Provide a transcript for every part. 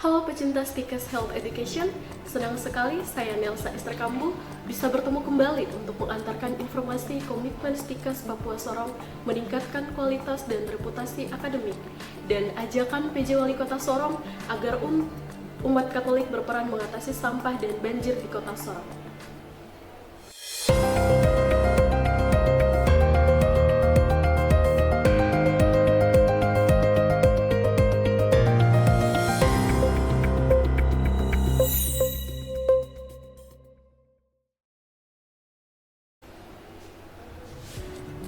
Halo pecinta Stikes Health Education, senang sekali saya Nelsa Esther Kambu bisa bertemu kembali untuk mengantarkan informasi komitmen Stikes Papua Sorong meningkatkan kualitas dan reputasi akademik dan ajakan PJ Wali Kota Sorong agar umat Katolik berperan mengatasi sampah dan banjir di Kota Sorong.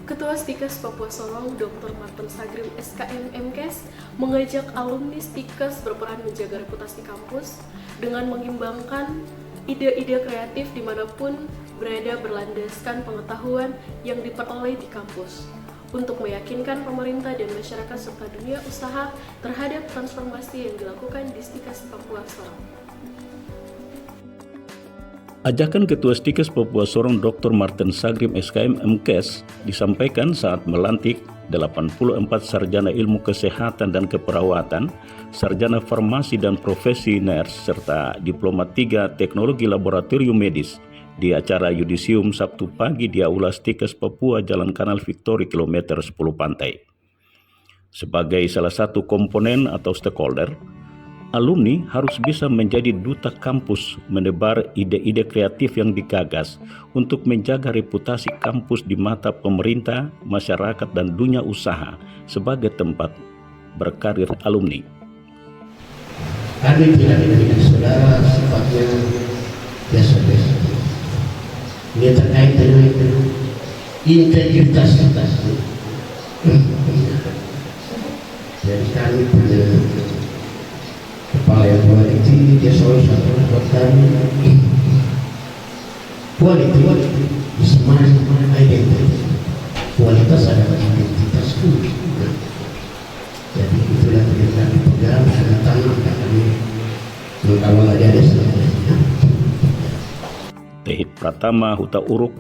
Ketua Stikes Papua Sorong, Dr. Martin Sagrim SKM MKes, mengajak alumni Stikes berperan menjaga reputasi kampus dengan mengimbangkan ide-ide kreatif dimanapun berada berlandaskan pengetahuan yang diperoleh di kampus untuk meyakinkan pemerintah dan masyarakat serta dunia usaha terhadap transformasi yang dilakukan di Stikes Papua Sorong. Ajakan Ketua Stikes Papua Sorong Dr. Martin Sagrim SKM MKes disampaikan saat melantik 84 sarjana ilmu kesehatan dan keperawatan, sarjana farmasi dan profesi nurse, serta diploma 3 teknologi laboratorium medis di acara yudisium Sabtu pagi di Aula Stikes Papua Jalan Kanal Victory kilometer 10 Pantai. Sebagai salah satu komponen atau stakeholder, alumni harus bisa menjadi duta kampus menebar ide-ide kreatif yang digagas untuk menjaga reputasi kampus di mata pemerintah, masyarakat, dan dunia usaha sebagai tempat berkarir alumni. Kami tidak dengan saudara sifatnya biasa-biasa. Ini terkait dengan integritas. Jadi kami punya kepala yang quality, dia selalu satu buat kami quality is my identity. Kualitas adalah identitasku. Jadi itulah yang kami pegang dan tanam kami mengkawal adik selanjutnya. Tehit Pratama Huta Uruk,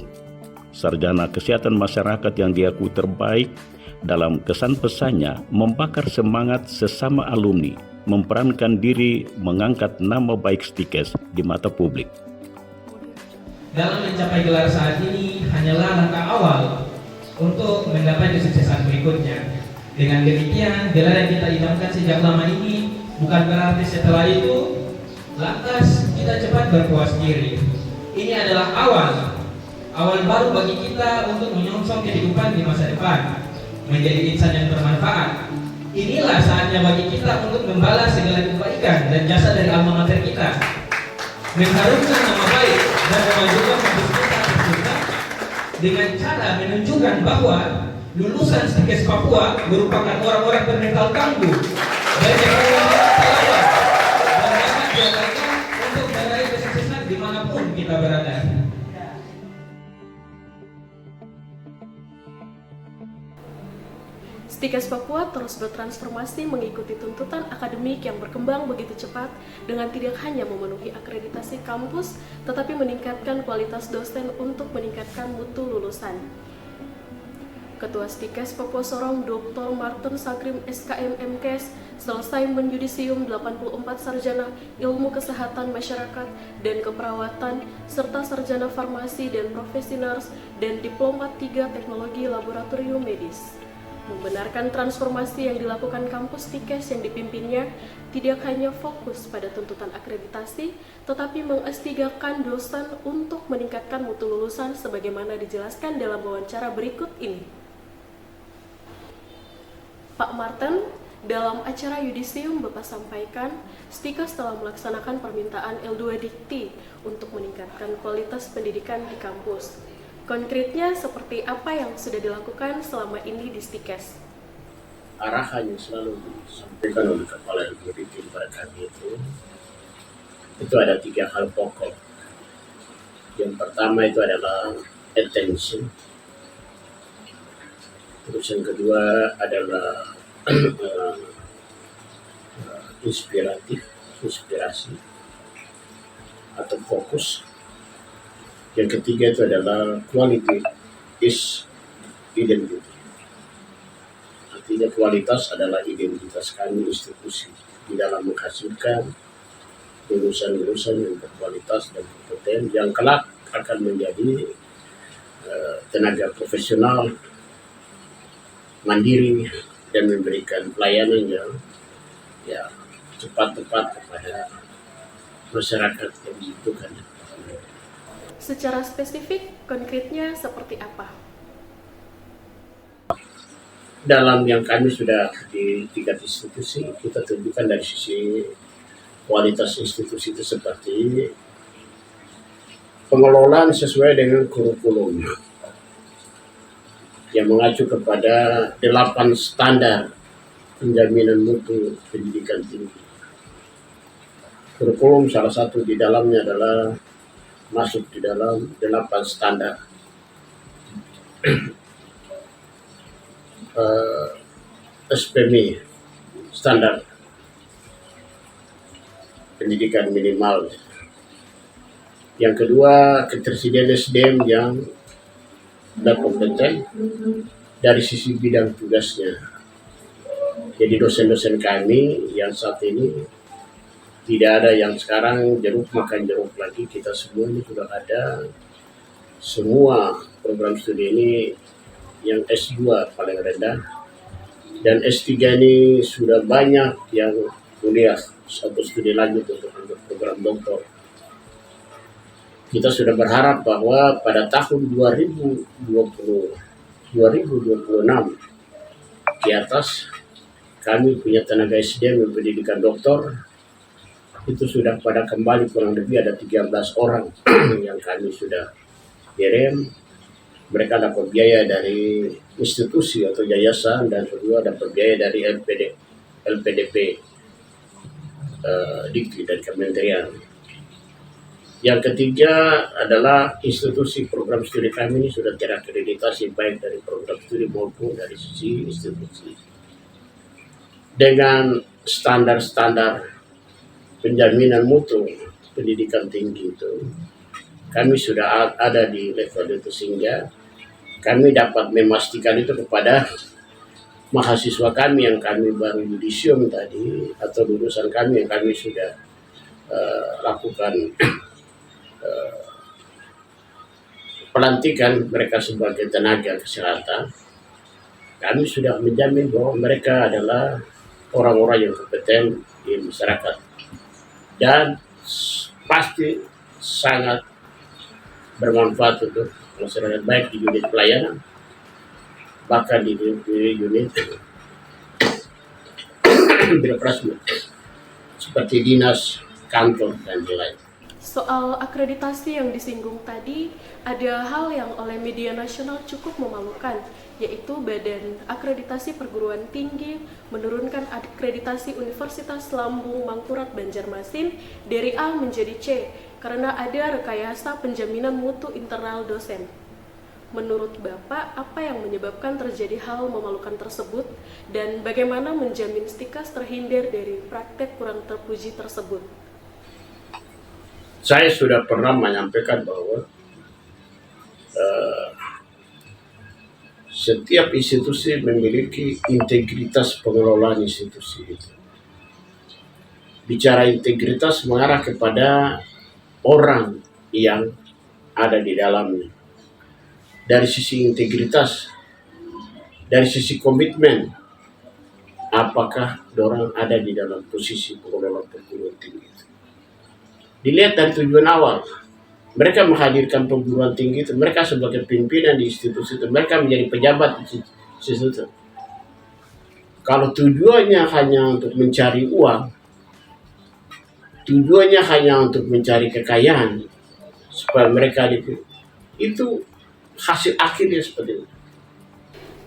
sarjana kesehatan masyarakat yang diakui terbaik, dalam kesan pesannya membakar semangat sesama alumni memperankan diri mengangkat nama baik Stikes di mata publik. Dalam mencapai gelar saat ini hanyalah langkah awal untuk menggapai kesuksesan berikutnya. Dengan demikian, gelar yang kita idamkan sejak lama ini bukan berarti setelah itu lantas kita cepat berpuas diri. Ini adalah awal baru bagi kita untuk menyongsong kehidupan di masa depan, menjadi insan yang bermanfaat. Inilah saatnya bagi kita untuk membalas segala kebaikan dan jasa dari alma mater kita, mengharumkan nama baik dan memajukan kampus kita tercinta dengan cara menunjukkan bahwa lulusan Stikes Papua merupakan orang-orang bermental tangguh dan yang pahlawan dan dapat diandalkan untuk meraih kesuksesan dimanapun kita berada. Stikes Papua terus bertransformasi mengikuti tuntutan akademik yang berkembang begitu cepat dengan tidak hanya memenuhi akreditasi kampus, tetapi meningkatkan kualitas dosen untuk meningkatkan mutu lulusan. Ketua Stikes Papua Sorong Dr. Martin Sagrim SKM MKes selesai menyudisium 84 sarjana ilmu kesehatan masyarakat dan keperawatan serta sarjana farmasi dan profesi nurse dan diploma 3 teknologi laboratorium medis. Membenarkan transformasi yang dilakukan kampus Stikes yang dipimpinnya tidak hanya fokus pada tuntutan akreditasi, tetapi mengistigakan dosen untuk meningkatkan mutu lulusan sebagaimana dijelaskan dalam wawancara berikut ini. Pak Martin, dalam acara yudisium Bapak sampaikan, Stikes telah melaksanakan permintaan L2 Dikti untuk meningkatkan kualitas pendidikan di kampus. Konkretnya seperti apa yang sudah dilakukan selama ini di Stikes? Arahan yang selalu disampaikan oleh kepala LGBT kepada kami itu ada 3 hal pokok. Yang pertama itu adalah attention. Terus yang kedua adalah inspirasi atau fokus. Yang ketiga itu adalah quality is identity. Artinya kualitas adalah identitas kami institusi. di dalam menghasilkan lulusan-lulusan yang berkualitas dan kompeten yang kelak akan menjadi tenaga profesional mandiri dan memberikan pelayanan yang cepat-tepat kepada masyarakat yang membutuhkan. Secara spesifik, konkretnya seperti apa? Dalam yang kami sudah di tingkat institusi, kita tunjukkan dari sisi kualitas institusi itu seperti pengelolaan sesuai dengan kurikulum yang mengacu kepada 8 standar penjaminan mutu pendidikan tinggi. Kurikulum salah satu di dalamnya adalah masuk di dalam 8 standar. SPMI, standar pendidikan minimal. Yang kedua, ketersediaan SDM yang berkompeten dari sisi bidang tugasnya. Jadi dosen-dosen kami yang saat ini tidak ada yang sekarang jeruk makan jeruk lagi, kita semua ini sudah ada semua program studi ini yang S2 paling rendah dan S3 ini sudah banyak yang kuliah atau studi lanjut untuk program doktor. Kita sudah berharap bahwa pada tahun 2026 di atas kami punya tenaga SDM yang pendidikan doktor itu sudah pada kembali kurang lebih ada 13 orang yang kami sudah kirim. Mereka dapat biaya dari institusi atau yayasan dan kedua dapat biaya dari LPDP, Dikti dan Kementerian. Yang ketiga adalah institusi program studi kami ini sudah terakreditasi baik dari program studi maupun dari sisi institusi. Dengan standar-standar penjaminan mutu pendidikan tinggi itu, kami sudah ada di level itu sehingga kami dapat memastikan itu kepada mahasiswa kami yang kami baru yudisium tadi atau lulusan kami yang kami sudah lakukan pelantikan mereka sebagai tenaga kesehatan. Kami sudah menjamin bahwa mereka adalah orang-orang yang kompeten di masyarakat dan pasti sangat bermanfaat untuk masyarakat baik di unit pelayanan bahkan di unit birokrasi seperti dinas, kantor dan lain-lain. Soal akreditasi yang disinggung tadi, ada hal yang oleh media nasional cukup memalukan, yaitu Badan Akreditasi Perguruan Tinggi menurunkan akreditasi Universitas Lambung Mangkurat Banjarmasin dari A menjadi C karena ada rekayasa penjaminan mutu internal dosen. Menurut Bapak, apa yang menyebabkan terjadi hal memalukan tersebut dan bagaimana menjamin Stikas terhindar dari praktek kurang terpuji tersebut? Saya sudah pernah menyampaikan bahwa setiap institusi memiliki integritas pengelolaan institusi itu. Bicara integritas mengarah kepada orang yang ada di dalamnya. Dari sisi integritas, dari sisi komitmen, apakah orang ada di dalam posisi pengelola perguruan tinggi itu. Dilihat dari tujuan awal, mereka menghadirkan perguruan tinggi itu, mereka sebagai pimpinan di institusi itu, mereka menjadi pejabat di institusi itu. Kalau tujuannya hanya untuk mencari uang, tujuannya hanya untuk mencari kekayaan, supaya mereka itu hasil akhirnya seperti itu.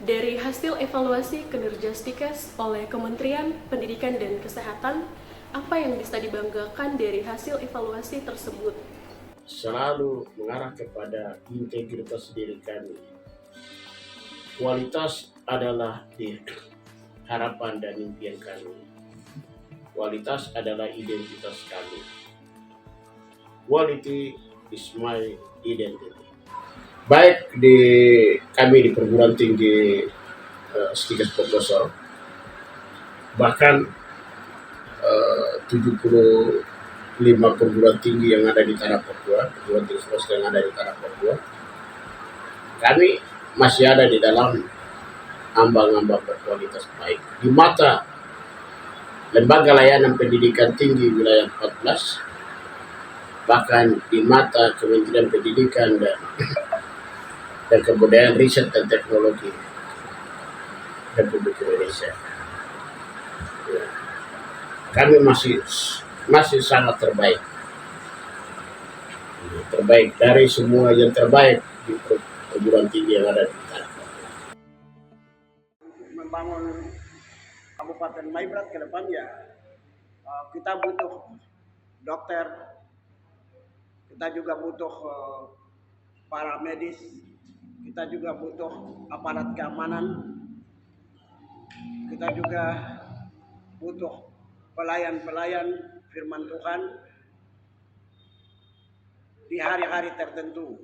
Dari hasil evaluasi kinerja Stikes oleh Kementerian Pendidikan dan Kesehatan, apa yang bisa dibanggakan dari hasil evaluasi tersebut? Selalu mengarah kepada integritas diri kami. Kualitas adalah di harapan dan impian kami. Kualitas adalah identitas kami. Quality is my identity. Baik kami di perguruan tinggi Stikes Profesor, bahkan 75 perguruan tinggi yang ada di tanah Papua, perguruan tinggi swasta yang ada di tanah Papua, kami masih ada di dalam ambang-ambang berkualitas baik di mata Lembaga Layanan Pendidikan Tinggi Wilayah 14, bahkan di mata Kementerian Pendidikan dan Kebudayaan, Riset dan Teknologi Republik Indonesia. Ya. Kami masih sangat terbaik dari semua yang terbaik di perguruan tinggi yang ada di tanah. Membangun Kabupaten Maibrat ke depan ya, kita butuh dokter, kita juga butuh para medis, kita juga butuh aparat keamanan, kita juga butuh pelayan-pelayan firman Tuhan di hari-hari tertentu.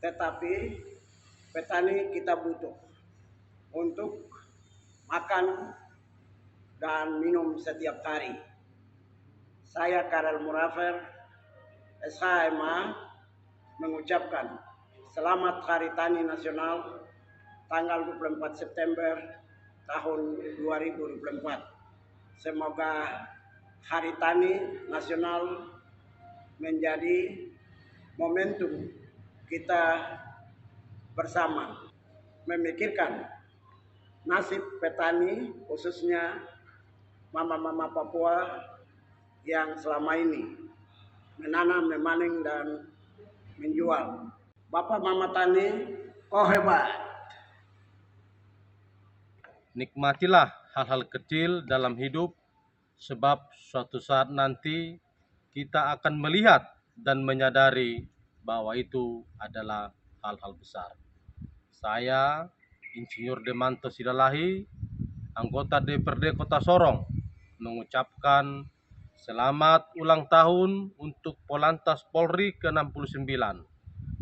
Tetapi petani kita butuh untuk makan dan minum setiap hari. Saya Karel Murafer, SHMA, mengucapkan Selamat Hari Tani Nasional tanggal 24 September tahun 2024. Semoga Hari Tani Nasional menjadi momentum kita bersama memikirkan nasib petani, khususnya mama-mama Papua yang selama ini menanam, memanen, dan menjual. Bapak Mama Tani, kau hebat. Nikmatilah hal-hal kecil dalam hidup, sebab suatu saat nanti kita akan melihat dan menyadari bahwa itu adalah hal-hal besar. Saya, Insinyur Demanto Sidalahi, anggota DPRD Kota Sorong, mengucapkan selamat ulang tahun untuk Polantas Polri ke-69.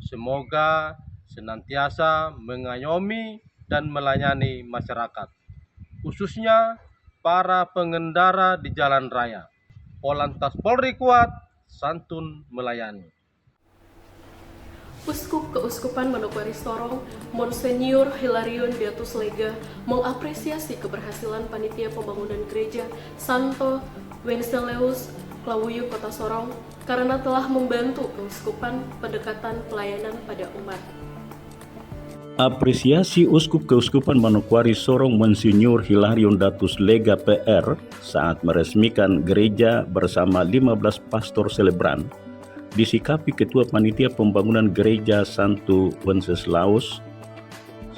Semoga senantiasa mengayomi dan melayani masyarakat, khususnya para pengendara di jalan raya. Polantas Polri kuat, santun melayani. Uskup Keuskupan Manokwari Sorong, Monsinyur Hilarion Beatus Lega, mengapresiasi keberhasilan Panitia Pembangunan Gereja Santo Wenceslaus Klawuyu Kota Sorong karena telah membantu keuskupan pendekatan pelayanan pada umat. Apresiasi Uskup Keuskupan Manokwari Sorong Monsinyur Hilarion Datus Lega PR saat meresmikan gereja bersama 15 pastor selebran disikapi Ketua Panitia Pembangunan Gereja Santo Wenceslaus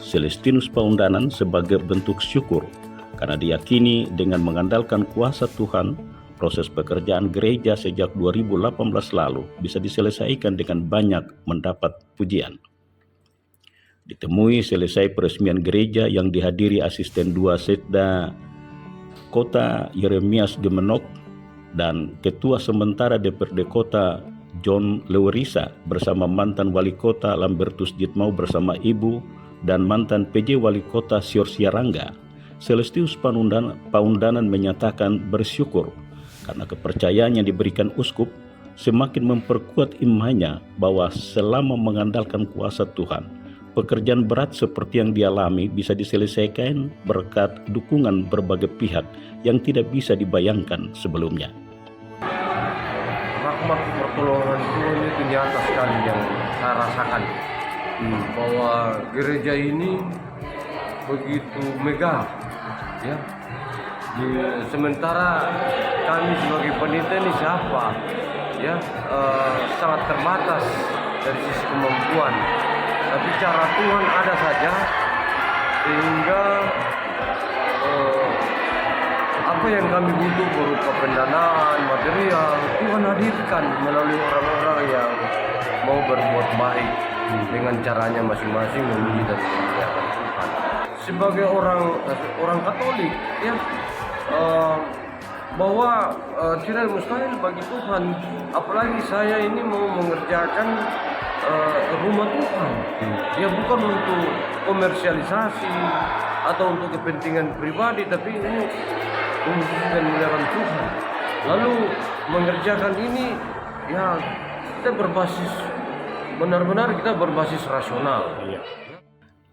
Celestinus Paundanan sebagai bentuk syukur karena diyakini dengan mengandalkan kuasa Tuhan, proses pekerjaan gereja sejak 2018 lalu bisa diselesaikan dengan banyak mendapat pujian. Ditemui selesai peresmian gereja yang dihadiri Asisten 2 Setda Kota Yeremias Gemenok dan Ketua Sementara DPRD Kota John Lewerisa bersama mantan Wali Kota Lambertus Jitmau bersama Ibu dan mantan PJ Wali Kota Sior Siarangga, Celestius Paundanan menyatakan bersyukur karena kepercayaan yang diberikan uskup semakin memperkuat imannya bahwa selama mengandalkan kuasa Tuhan, pekerjaan berat seperti yang dialami bisa diselesaikan berkat dukungan berbagai pihak yang tidak bisa dibayangkan sebelumnya. Rahmat pertolongan Tuhan itu nyata sekali yang saya rasakan, bahwa gereja ini begitu megah, ya. Sementara kami sebagai panitia ini siapa, ya, sangat terbatas dari sisi kemampuan. Tapi cara Tuhan ada saja sehingga apa yang kami butuh berupa pendanaan, material, Tuhan hadirkan melalui orang-orang yang mau berbuat baik dengan caranya masing-masing memuji dan memuliakan Tuhan. Sebagai orang Katolik, ya, bahwa tidak mustahil bagi Tuhan, apalagi saya ini mau mengerjakan rumah Tuhan, ya, bukan untuk komersialisasi atau untuk kepentingan pribadi, tapi ini memuji dan memuliakan Tuhan. Lalu mengerjakan ini ya kita berbasis benar-benar kita berbasis rasional.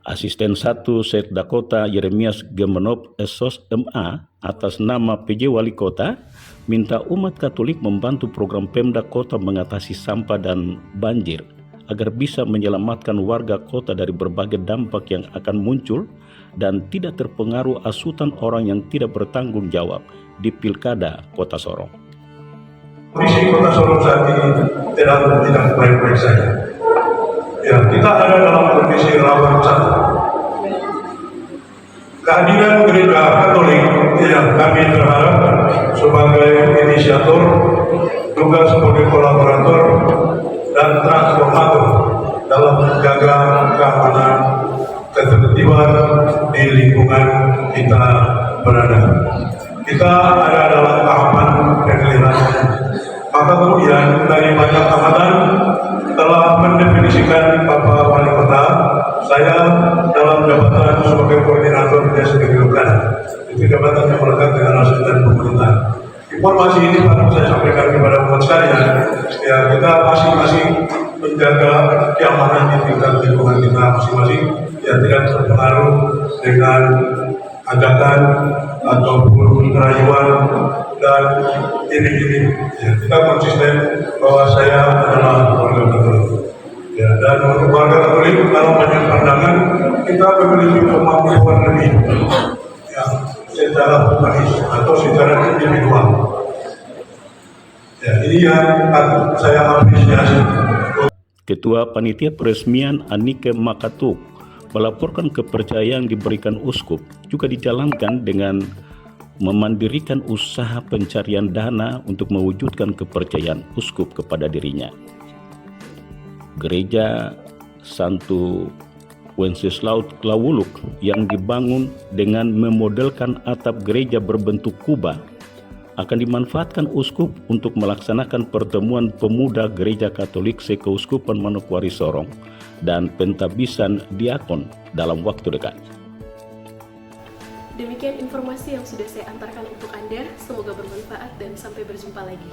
Asisten 1 Sekda Kota Yeremias Gemenop Esos MA atas nama PJ Wali Kota minta umat Katolik membantu program Pemda Kota mengatasi sampah dan banjir agar bisa menyelamatkan warga kota dari berbagai dampak yang akan muncul dan tidak terpengaruh asutan orang yang tidak bertanggung jawab di Pilkada Kota Sorong. Kondisi Kota Sorong saat ini tidak baik-baik saja. Ya, kita ada dalam kondisi rawan bencana. Kehadiran Gereja Katolik yang kami berharap sebagai inisiator, juga sebagai kolaborator dan transformator dalam menjaga keamanan ketertiban di lingkungan kita berada. Kita ada dalam tahapan pemilihan. Maka kemudian dari banyak tahapan telah mendefinisikan Bapak Wali Kota, saya dalam jabatan sebagai koordinator desa kehidupan. Itu jabatan yang melekat dengan asisten pemerintah. Informasi ini baru saya sampaikan kepada umat sekalian. Ya, kita masing-masing menjaga keamanan di tingkat lingkungan kita masing-masing, ya tidak terpengaruh dengan ajakan ataupun rayuan dan ini. Ya, kita konsisten bahwa saya adalah warga Katolik. Ya, dan untuk warga Katolik kalau banyak pandangan kita memiliki kemampuan lebih, ya, secara humanis atau secara individual. Ya, ini yang saya apresiasi. Ketua Panitia Peresmian Anike Makatuk melaporkan kepercayaan yang diberikan uskup juga dijalankan dengan memandirikan usaha pencarian dana untuk mewujudkan kepercayaan uskup kepada dirinya. Gereja Santo Wenceslaus Klawuluk yang dibangun dengan memodelkan atap gereja berbentuk kubah akan dimanfaatkan uskup untuk melaksanakan pertemuan pemuda Gereja Katolik Sekeuskupan Manokwari Sorong dan pentabisan diakon dalam waktu dekat. Demikian informasi yang sudah saya antarkan untuk Anda. Semoga bermanfaat dan sampai berjumpa lagi.